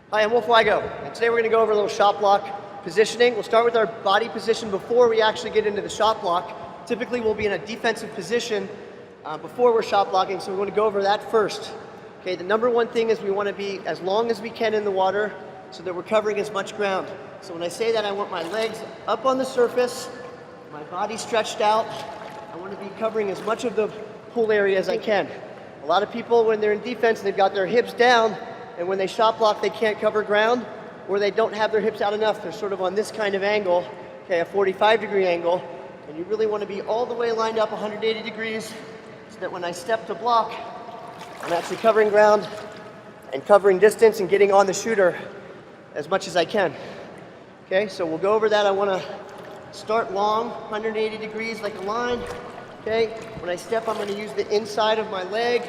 Hi, I'm Wolf Wigo, and today we're going to go over a little shot block positioning. We'll start with our body position before we actually get into the shot block. Typically, we'll be in a defensive position before we're shot blocking, so we want to go over that first. Okay, the number one thing is we want to be as long as we can in the water so that we're covering as much ground. So when I say that, I want my legs up on the surface, my body stretched out. I want to be covering as much of the pool area as I can. A lot of people, when they're in defense, they've got their hips down, and when they shot block, they can't cover ground, or they don't have their hips out enough. They're sort of on this kind of angle, okay, a 45-degree angle, and you really want to be all the way lined up 180 degrees so that when I step to block, I'm actually covering ground and covering distance and getting on the shooter as much as I can. Okay, so we'll go over that. I want to start long, 180 degrees like a line. Okay, when I step, I'm going to use the inside of my leg.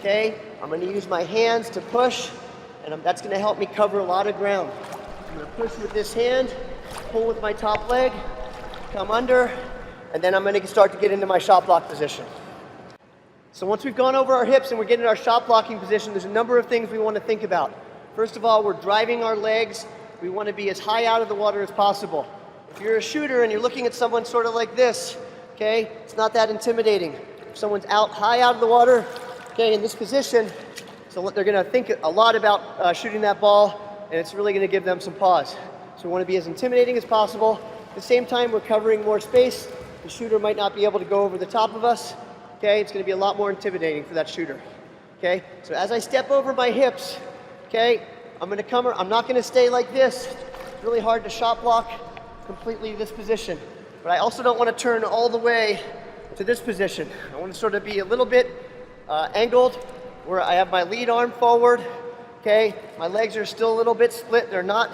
Okay, I'm going to use my hands to push, and that's going to help me cover a lot of ground. I'm going to push with this hand, pull with my top leg, come under, and then I'm going to start to get into my shot block position. So once we've gone over our hips and we're getting our shot blocking position, there's a number of things we want to think about. First of all, we're driving our legs. We want to be as high out of the water as possible. If you're a shooter and you're looking at someone sort of like this, okay, it's not that intimidating. If someone's high out of the water, okay, in this position, so they're going to think a lot about shooting that ball, and it's really going to give them some pause. So we want to be as intimidating as possible. At the same time, we're covering more space. The shooter might not be able to go over the top of us. Okay, it's going to be a lot more intimidating for that shooter. Okay, so as I step over my hips, okay, I'm not going to stay like this. It's really hard to shot block completely this position. But I also don't want to turn all the way to this position. I want to sort of be a little bit angled where I have my lead arm forward. Okay, my legs are still a little bit split. They're not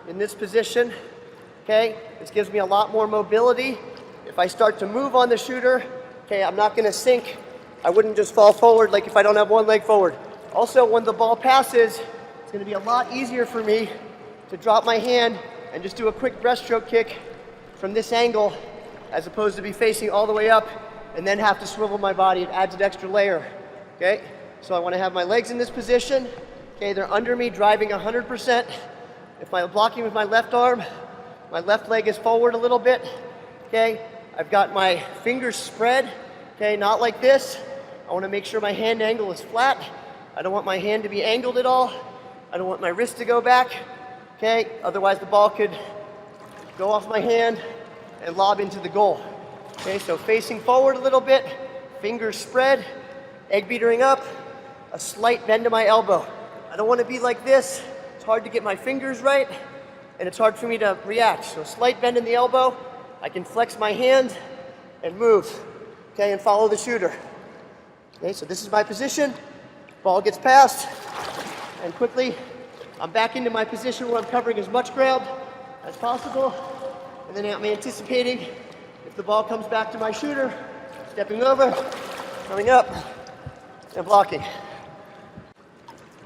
in this position. Okay, this gives me a lot more mobility. If I start to move on the shooter, okay, I'm not going to sink. I wouldn't just fall forward like if I don't have one leg forward. Also, when the ball passes, it's going to be a lot easier for me to drop my hand and just do a quick breaststroke kick from this angle as opposed to be facing all the way up and then have to swivel my body. It adds an extra layer. Okay, so I want to have my legs in this position. Okay, they're under me, driving 100%. If I'm blocking with my left arm, my left leg is forward a little bit. Okay, I've got my fingers spread, okay, not like this. I want to make sure my hand angle is flat. I don't want my hand to be angled at all. I don't want my wrist to go back, okay? Otherwise the ball could go off my hand and lob into the goal. Okay, so facing forward a little bit, fingers spread, egg beatering up, a slight bend to my elbow. I don't want to be like this. It's hard to get my fingers right, and it's hard for me to react. So a slight bend in the elbow. I can flex my hand and move, okay, and follow the shooter. Okay, so this is my position. Ball gets passed, and quickly I'm back into my position where I'm covering as much ground as possible, and then I'm anticipating if the ball comes back to my shooter, stepping over, coming up, and blocking.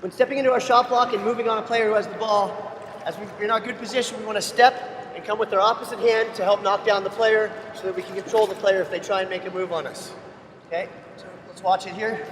When stepping into our shot block and moving on a player who has the ball, as we're in our good position, we want to step and come with our opposite hand to help knock down the player so that we can control the player if they try and make a move on us. Okay, so let's watch it here.